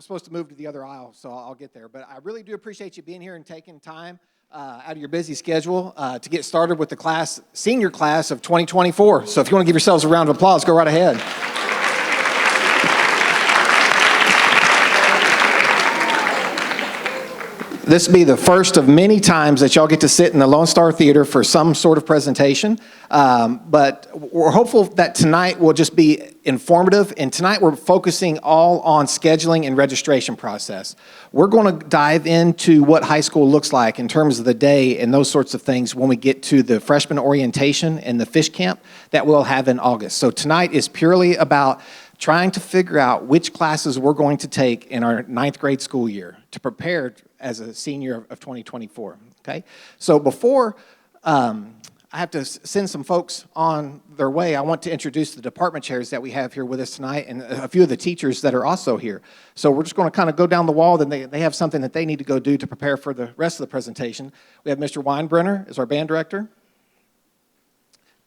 I'm supposed to move to the other aisle, so I'll get there. But I really do appreciate you being here and taking time out of your busy schedule to get started with the senior class of 2024. So if you want to give yourselves a round of applause, go right ahead. This will be the first of many times that y'all get to sit in the Lone Star Theater for some sort of presentation. But we're hopeful that tonight will just be informative. And tonight we're focusing all on scheduling and registration process. We're going to dive into what high school looks like in terms of the day and those sorts of things when we get to the freshman orientation and the fish camp that we'll have in August. So tonight is purely about trying to figure out which classes we're going to take in our 9th grade school year to prepare as a senior of 2024, okay? So before I have to send some folks on their way, I want to introduce the department chairs that we have here with us tonight and a few of the teachers that are also here. So we're just going to kind of go down the wall, then they have something that they need to go do to prepare for the rest of the presentation. We have Mr. Weinbrenner is our band director.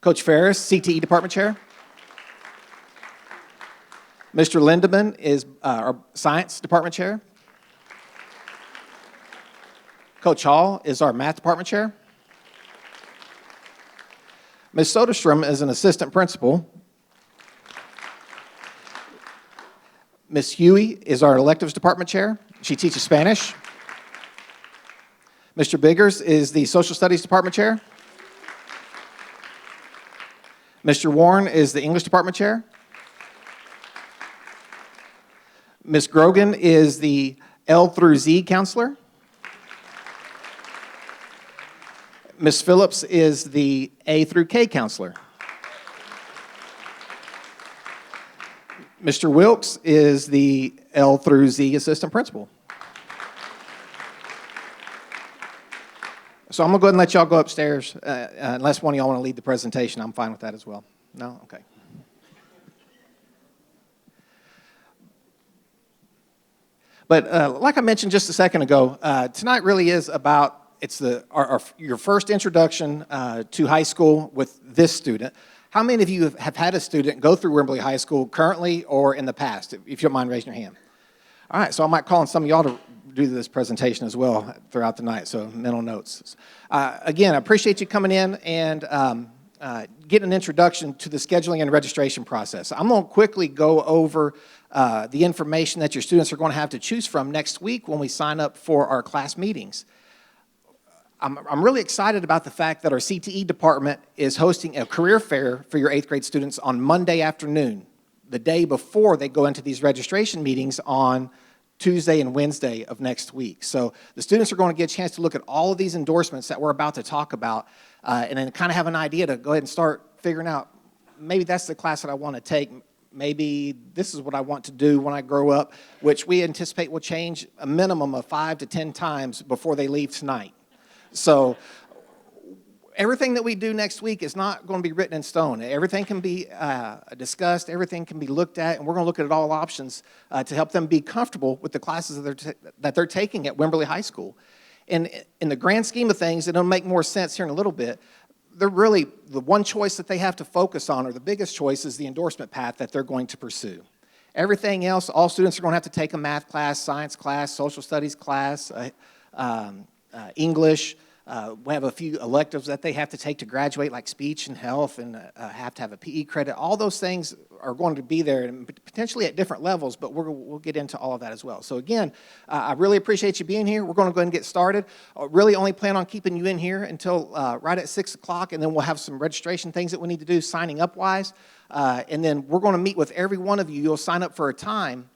Coach Ferris, CTE department chair. Mr. Lindeman is our science department chair. Coach Hall is our math department chair. Ms. Soderstrom is an assistant principal. Ms. Huey is our electives department chair. She teaches Spanish. Mr. Biggers is the social studies department chair. Mr. Warren is the English department chair. Ms. Grogan is the L through Z counselor. Ms. Phillips is the A through K counselor. Mr. Wilkes is the L through Z assistant principal. So I'm going to go ahead and let y'all go upstairs. Unless one of y'all want to lead the presentation, I'm fine with that as well. No? Okay. But like I mentioned just a second ago, tonight really is about your first introduction to high school with this student. How many of you have had a student go through Wimberley High School currently or in the past? If you don't mind raising your hand. All right, so I might call on some of y'all to do this presentation as well throughout the night, so mental notes. Again, I appreciate you coming in and getting an introduction to the scheduling and registration process. I'm going to quickly go over the information that your students are going to have to choose from next week when we sign up for our class meetings. I'm really excited about the fact that our CTE department is hosting a career fair for your 8th grade students on Monday afternoon, the day before they go into these registration meetings on Tuesday and Wednesday of next week. So the students are going to get a chance to look at all of these endorsements that we're about to talk about and then kind of have an idea to go ahead and start figuring out, maybe that's the class that I want to take. Maybe this is what I want to do when I grow up, which we anticipate will change a minimum of 5 to 10 times before they leave tonight. So everything that we do next week is not going to be written in stone. Everything can be discussed, everything can be looked at, and we're going to look at all options to help them be comfortable with the classes that they're taking at Wimberley High School. And in the grand scheme of things, it'll make more sense here in a little bit. They're really, the one choice that they have to focus on, or the biggest choice, is the endorsement path that they're going to pursue. Everything else, all students are going to have to take a math class, science class, social studies class, English. We have a few electives that they have to take to graduate, like speech and health, and have to have a PE credit. All those things are going to be there, and potentially at different levels, but we'll get into all of that as well. So again, I really appreciate you being here. We're going to go ahead and get started. Really only plan on keeping you in here until right at 6 o'clock, and then we'll have some registration things that we need to do, signing up-wise. And then we're going to meet with every one of you. You'll sign up for a time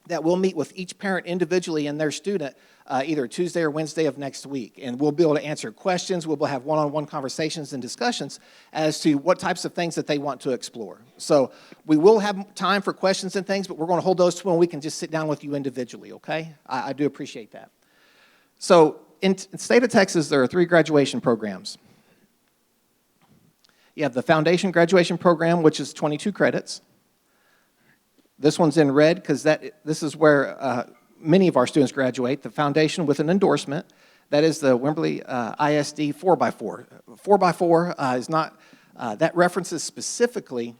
that we'll meet with each parent individually and their student either Tuesday or Wednesday of next week. And we'll be able to answer questions. We'll have one-on-one conversations and discussions as to what types of things that they want to explore. So we will have time for questions and things, but we're going to hold those to when we can just sit down with you individually, okay? I do appreciate that. So in the state of Texas, there are 3 graduation programs. You have the foundation graduation program, which is 22 credits. This one's in red because this is where many of our students graduate. The foundation with an endorsement, that is the Wimberley ISD 4x4. 4x4 is not, that references specifically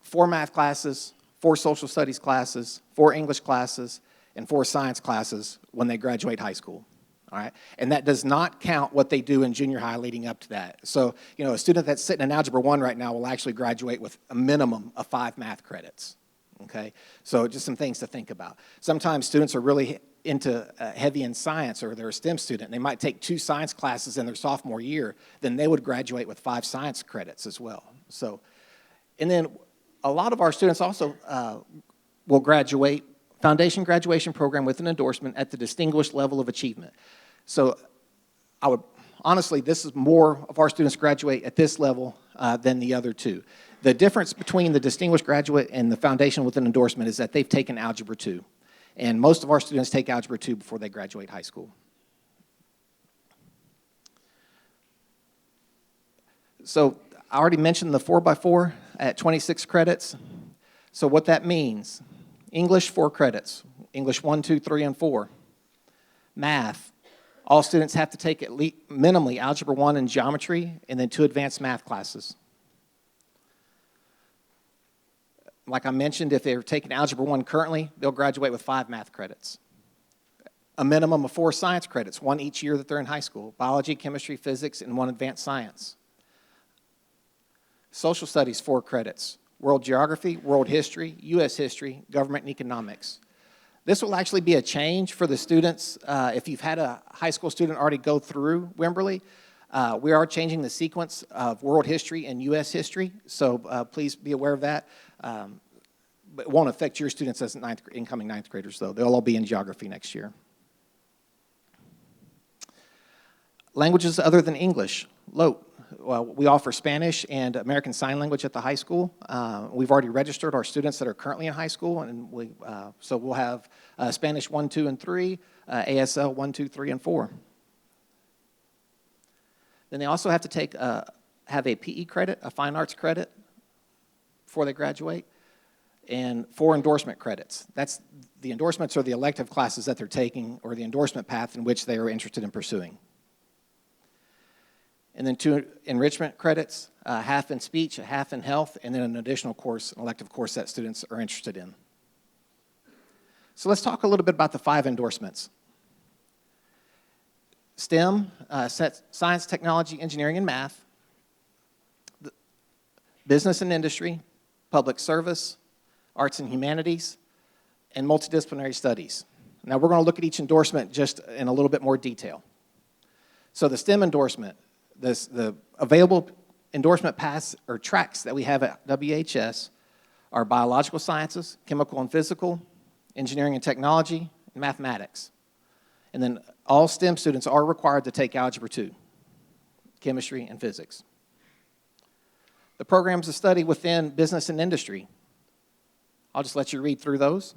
4 math classes, 4 social studies classes, 4 English classes, and 4 science classes when they graduate high school. All right? And that does not count what they do in junior high leading up to that. So, a student that's sitting in Algebra 1 right now will actually graduate with a minimum of 5 math credits. Okay? So just some things to think about. Sometimes students are really into heavy in science, or they're a STEM student, and they might take 2 science classes in their sophomore year, then they would graduate with 5 science credits as well. So, and then a lot of our students also will graduate foundation graduation program with an endorsement at the distinguished level of achievement. So honestly, this is more of our students graduate at this level than the other 2. The difference between the distinguished graduate and the foundation with an endorsement is that they've taken Algebra 2. And most of our students take Algebra 2 before they graduate high school. So I already mentioned the 4x4 at 26 credits. So what that means, English, 4 credits. English 1, 2, 3, and 4. Math, all students have to take at least minimally Algebra 1 and Geometry, and then 2 advanced math classes. Like I mentioned, if they're taking Algebra 1 currently, they'll graduate with 5 math credits. A minimum of 4 science credits, 1 each year that they're in high school. Biology, chemistry, physics, and 1 advanced science. Social studies, 4 credits. World geography, world history, U.S. history, government and economics. This will actually be a change for the students. If you've had a high school student already go through Wimberley, we are changing the sequence of world history and U.S. history, so please be aware of that. But it won't affect your students as incoming 9th graders, though. They'll all be in geography next year. Languages other than English, LOTE. Well, we offer Spanish and American Sign Language at the high school. We've already registered our students that are currently in high school, and so we'll have Spanish 1, 2, and 3, ASL 1, 2, 3, and 4. Then they also have to have a PE credit, a fine arts credit, before they graduate, and 4 endorsement credits. The endorsements are the elective classes that they're taking, or the endorsement path in which they are interested in pursuing. And then 2 enrichment credits, half in speech, a half in health, and then an additional course, an elective course that students are interested in. So let's talk a little bit about the 5 endorsements. STEM, science, technology, engineering, and math. Business and industry, public service, arts and humanities, and multidisciplinary studies. Now we're going to look at each endorsement just in a little bit more detail. So the STEM endorsement, the available endorsement paths or tracks that we have at WHS are biological sciences, chemical and physical, engineering and technology, and mathematics. And then all STEM students are required to take Algebra 2, chemistry and physics. The programs of study within business and industry, I'll just let you read through those.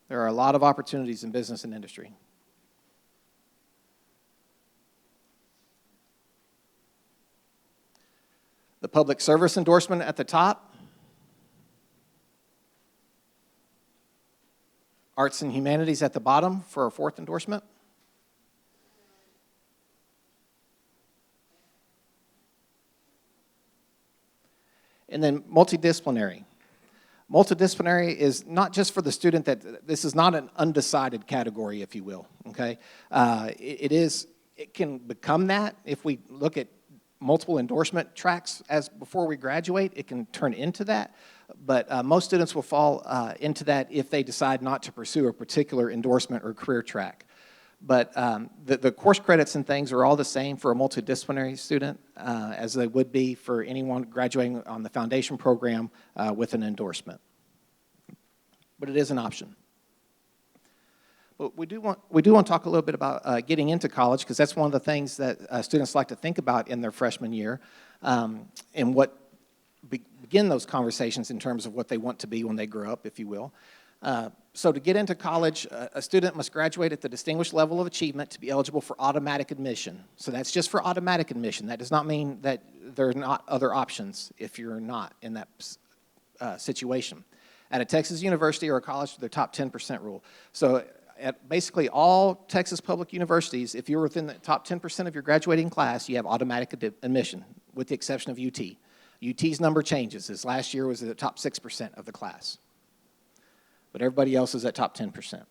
There are a lot of opportunities in business and industry. The public service endorsement at the top. Arts and humanities at the bottom for our 4th endorsement. And then multidisciplinary. Multidisciplinary is not just for the student this is not an undecided category, if you will, okay? It can become that if we look at multiple endorsement tracks before we graduate, it can turn into that. But most students will fall into that if they decide not to pursue a particular endorsement or career track. But the course credits and things are all the same for a multidisciplinary student as they would be for anyone graduating on the foundation program with an endorsement. But it is an option. But we do want to talk a little bit about getting into college, because that's one of the things that students like to think about in their freshman year, and what begin those conversations in terms of what they want to be when they grow up, if you will. So to get into college, a student must graduate at the distinguished level of achievement to be eligible for automatic admission. So that's just for automatic admission. That does not mean that there are not other options if you're not in that situation. At a Texas university or a college, the top 10% rule. So at basically all Texas public universities, if you're within the top 10% of your graduating class, you have automatic admission. with the exception of UT. UT's number changes. This last year was at the top 6% of the class. But everybody else is at top 10%.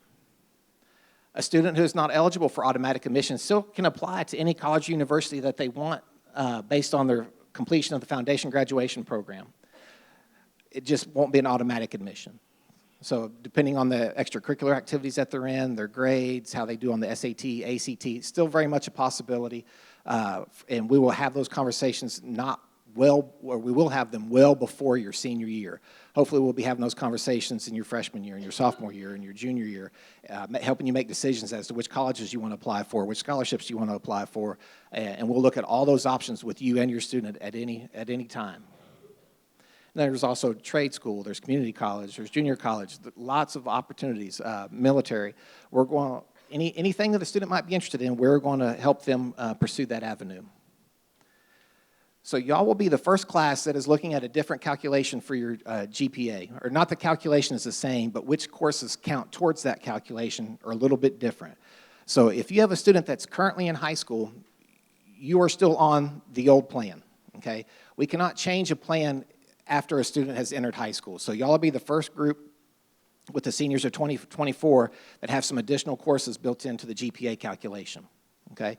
A student who is not eligible for automatic admission still can apply to any college or university that they want based on their completion of the foundation graduation program. It just won't be an automatic admission. So depending on the extracurricular activities that they're in, their grades, how they do on the SAT, ACT, still very much a possibility. And we will have those conversations we will have them well before your senior year. Hopefully we'll be having those conversations in your freshman year, in your sophomore year, in your junior year, helping you make decisions as to which colleges you want to apply for, which scholarships you want to apply for, and we'll look at all those options with you and your student at any time. And there's also trade school, there's community college, there's junior college, lots of opportunities, military. We're going anything that a student might be interested in, we're going to help them pursue that avenue. So y'all will be the first class that is looking at a different calculation for your GPA, or not the calculation is the same, but which courses count towards that calculation are a little bit different. So if you have a student that's currently in high school, you are still on the old plan, okay? We cannot change a plan after a student has entered high school. So y'all will be the first group with the seniors of 2024 that have some additional courses built into the GPA calculation, okay?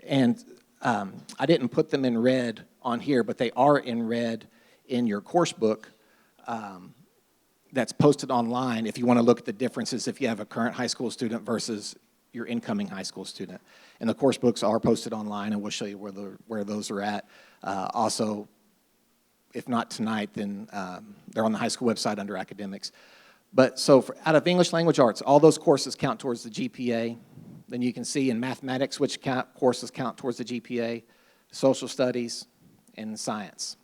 And I didn't put them in red on here, but they are in red in your course book that's posted online if you want to look at the differences if you have a current high school student versus your incoming high school student. And the course books are posted online, and we'll show you where those are at. Also, if not tonight, then they're on the high school website under academics. But so out of English language arts, all those courses count towards the GPA. Then you can see in mathematics which courses count towards the GPA, social studies, and science.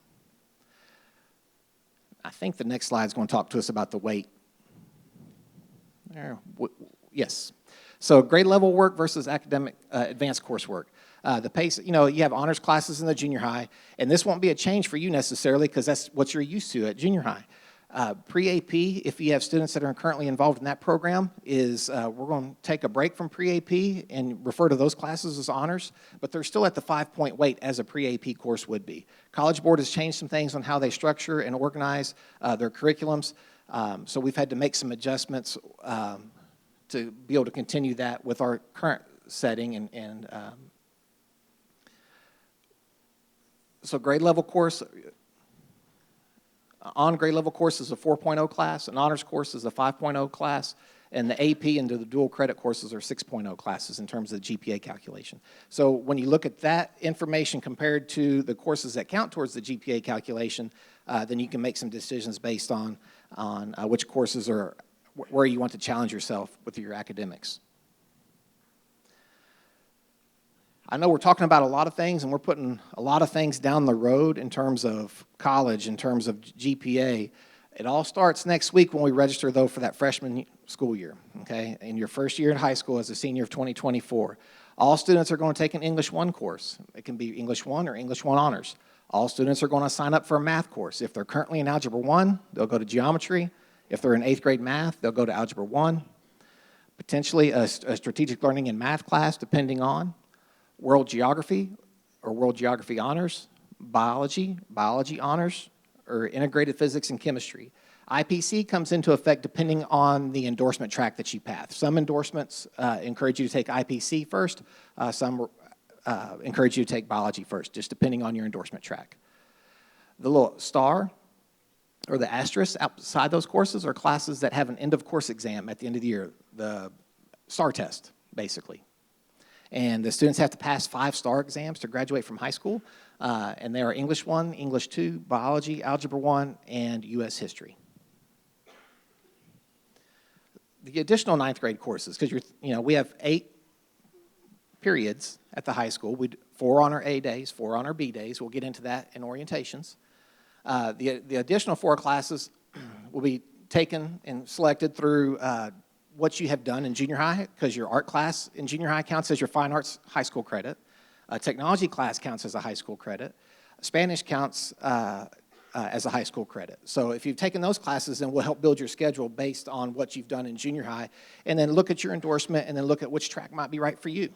I think the next slide is going to talk to us about the weight. Yes. So grade level work versus academic advanced coursework. The pace, you have honors classes in the junior high, and this won't be a change for you necessarily because that's what you're used to at junior high. Pre-AP, if you have students that are currently involved in that program, we're going to take a break from pre-AP and refer to those classes as honors, but they're still at the 5-point weight as a pre-AP course would be. College Board has changed some things on how they structure and organize their curriculums, so we've had to make some adjustments to be able to continue that with our current setting. So grade level course, on grade level course is a 4.0 class, an honors course is a 5.0 class, and the AP and the dual credit courses are 6.0 classes in terms of the GPA calculation. So when you look at that information compared to the courses that count towards the GPA calculation, then you can make some decisions based on which courses are where you want to challenge yourself with your academics. I know we're talking about a lot of things, and we're putting a lot of things down the road in terms of college, in terms of GPA. It all starts next week when we register, though, for that freshman school year, okay? In your first year in high school as a senior of 2024. All students are going to take an English 1 course. It can be English 1 or English 1 honors. All students are going to sign up for a math course. If they're currently in Algebra 1, they'll go to geometry. If they're in 8th grade math, they'll go to Algebra 1. Potentially a strategic learning and math class, depending on world geography or world geography honors, biology honors, or integrated physics and chemistry. IPC comes into effect depending on the endorsement track that you pass. Some endorsements encourage you to take IPC first. Some encourage you to take biology first, just depending on your endorsement track. The little star or the asterisk outside those courses are classes that have an end-of-course exam at the end of the year, the STAR test, basically. And the students have to pass 5 STAR exams to graduate from high school, and they are English 1, English 2, biology, Algebra 1, and U.S. history. The additional 9th grade courses, because we have 8 periods at the high school. 4 on our A days, 4 on our B days. We'll get into that in orientations. The additional 4 classes will be taken and selected through what you have done in junior high, because your art class in junior high counts as your fine arts high school credit. Technology class counts as a high school credit. Spanish counts as a high school credit. So if you've taken those classes, then we'll help build your schedule based on what you've done in junior high, and then look at your endorsement, and then look at which track might be right for you.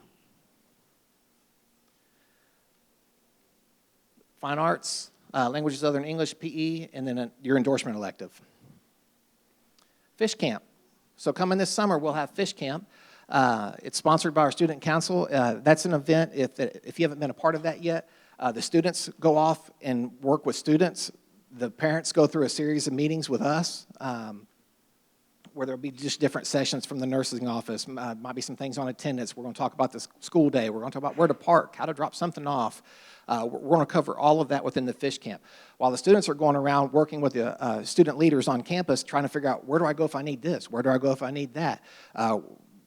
fine arts, languages other than English, PE, and then your endorsement elective. Fish camp. So coming this summer, we'll have fish camp. It's sponsored by our student council. That's an event, if you haven't been a part of that yet, the students go off and work with students. The parents go through a series of meetings with us where there'll be just different sessions from the nursing office. Might be some things on attendance. We're going to talk about the school day. We're going to talk about where to park, how to drop something off. We're going to cover all of that within the fish camp. While the students are going around working with the student leaders on campus, trying to figure out, where do I go if I need this? Where do I go if I need that?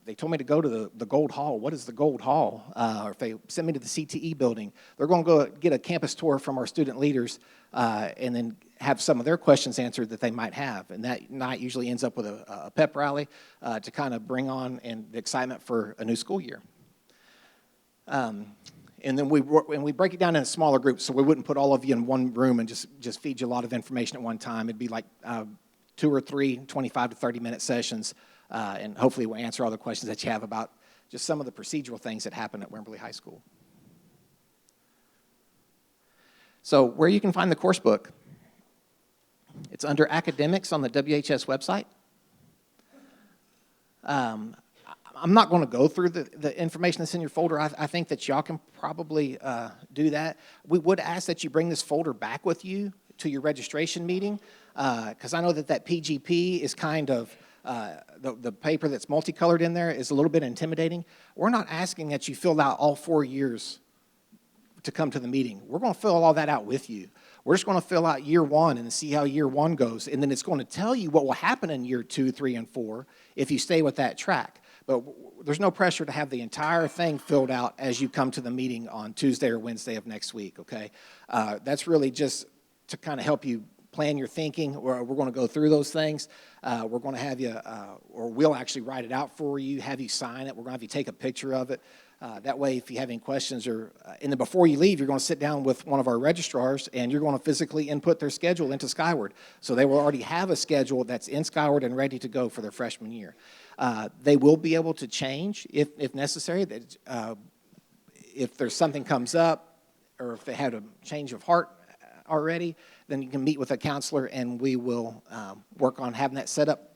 They told me to go to the Gold Hall. What is the Gold Hall? Or if they send me to the CTE building, they're going to go get a campus tour from our student leaders and then have some of their questions answered that they might have. And that night usually ends up with a pep rally to kind of bring on the excitement for a new school year. And then we break it down in smaller groups, so we wouldn't put all of you in one room and just feed you a lot of information at one time. It'd be like 2 or 3 25 to 30-minute sessions, and hopefully we'll answer all the questions that you have about just some of the procedural things that happen at Wimberley High School. So where you can find the course book, it's under academics on the WHS website. I'm not going to go through the information that's in your folder. I think that y'all can probably do that. We would ask that you bring this folder back with you to your registration meeting, because I know that PGP is kind of, the paper that's multicolored in there is a little bit intimidating. We're not asking that you fill out all 4 years to come to the meeting. We're going to fill all that out with you. We're just going to fill out year 1 and see how year 1 goes, and then it's going to tell you what will happen in year 2, 3, and 4 if you stay with that track. But there's no pressure to have the entire thing filled out as you come to the meeting on Tuesday or Wednesday of next week, okay? That's really just to kind of help you plan your thinking. We're going to go through those things. We're going to have you, or we'll actually write it out for you, have you sign it. We're going to have you take a picture of it. That way, if you have any questions, and then before you leave, you're going to sit down with one of our registrars, and you're going to physically input their schedule into Skyward. So they will already have a schedule that's in Skyward and ready to go for their freshman year. They will be able to change if necessary. If there's something comes up, or if they had a change of heart already, then you can meet with a counselor, and we will work on having that set up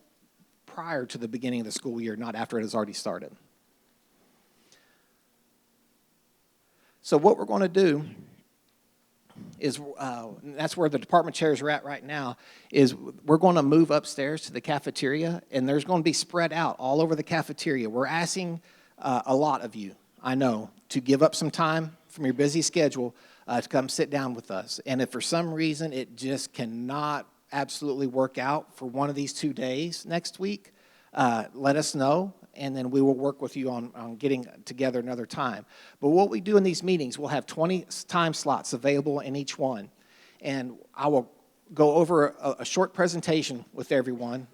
prior to the beginning of the school year, not after it has already started. So what we're going to do is, that's where the department chairs are at right now, is we're going to move upstairs to the cafeteria, and there's going to be spread out all over the cafeteria. We're asking a lot of you, I know, to give up some time from your busy schedule to come sit down with us. And if for some reason it just cannot absolutely work out for one of these 2 days next week, let us know, and then we will work with you on getting together another time. But what we do in these meetings, we'll have 20 time slots available in each one. And I will go over a short presentation with everyone,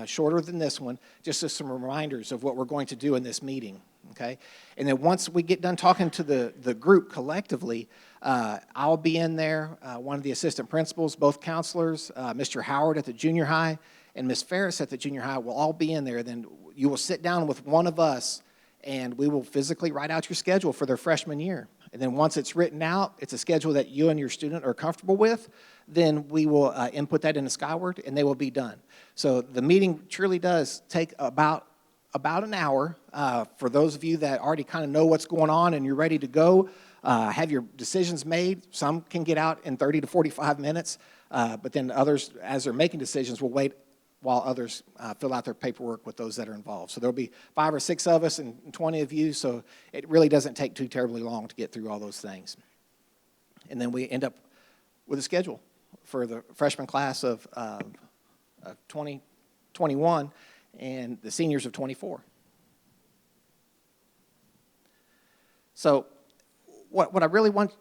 shorter than this one, just as some reminders of what we're going to do in this meeting, okay? And then once we get done talking to the group collectively, I'll be in there, one of the assistant principals, both counselors, Mr. Howard at the junior high, and Ms. Ferris at the junior high will all be in there. Then you will sit down with one of us, and we will physically write out your schedule for their freshman year. And then once it's written out, it's a schedule that you and your student are comfortable with, then we will input that into Skyward, and they will be done. So the meeting truly does take about an hour. For those of you that already kind of know what's going on and you're ready to go, have your decisions made. Some can get out in 30 to 45 minutes, but then others, as they're making decisions, will wait while others fill out their paperwork with those that are involved. So there'll be 5 or 6 of us and 20 of you, so it really doesn't take too terribly long to get through all those things. And then we end up with a schedule for the freshman class of 2021 and the seniors of 24. So what I really want,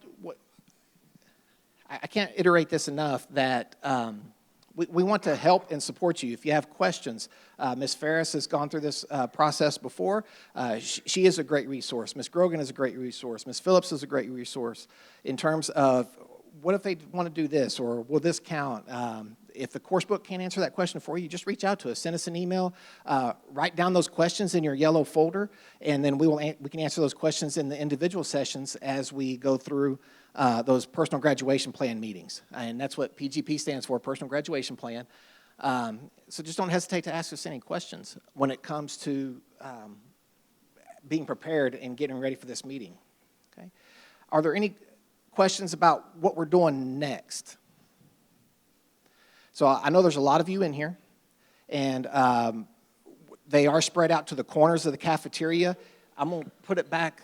I can't iterate this enough, that we want to help and support you. If you have questions, Ms. Ferris has gone through this process before. She is a great resource. Ms. Grogan is a great resource. Ms. Phillips is a great resource in terms of what if they want to do this, or will this count? If the course book can't answer that question for you, just reach out to us. Send us an email. Write down those questions in your yellow folder, and then we can answer those questions in the individual sessions as we go through those personal graduation plan meetings. And that's what PGP stands for, Personal Graduation Plan. So just don't hesitate to ask us any questions when it comes to being prepared and getting ready for this meeting. Okay? Are there any questions about what we're doing next? So I know there's a lot of you in here, and they are spread out to the corners of the cafeteria. I'm going to put it back.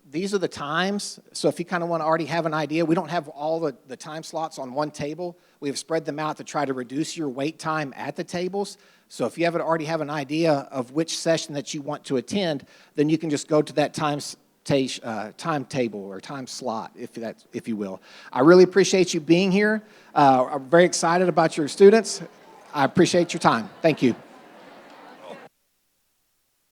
These are the times, so if you kind of want to already have an idea, we don't have all the time slots on one table. We have spread them out to try to reduce your wait time at the tables. So if you already have an idea of which session that you want to attend, then you can just go to that timetable or time slot, if you will. I really appreciate you being here. I'm very excited about your students. I appreciate your time. Thank you.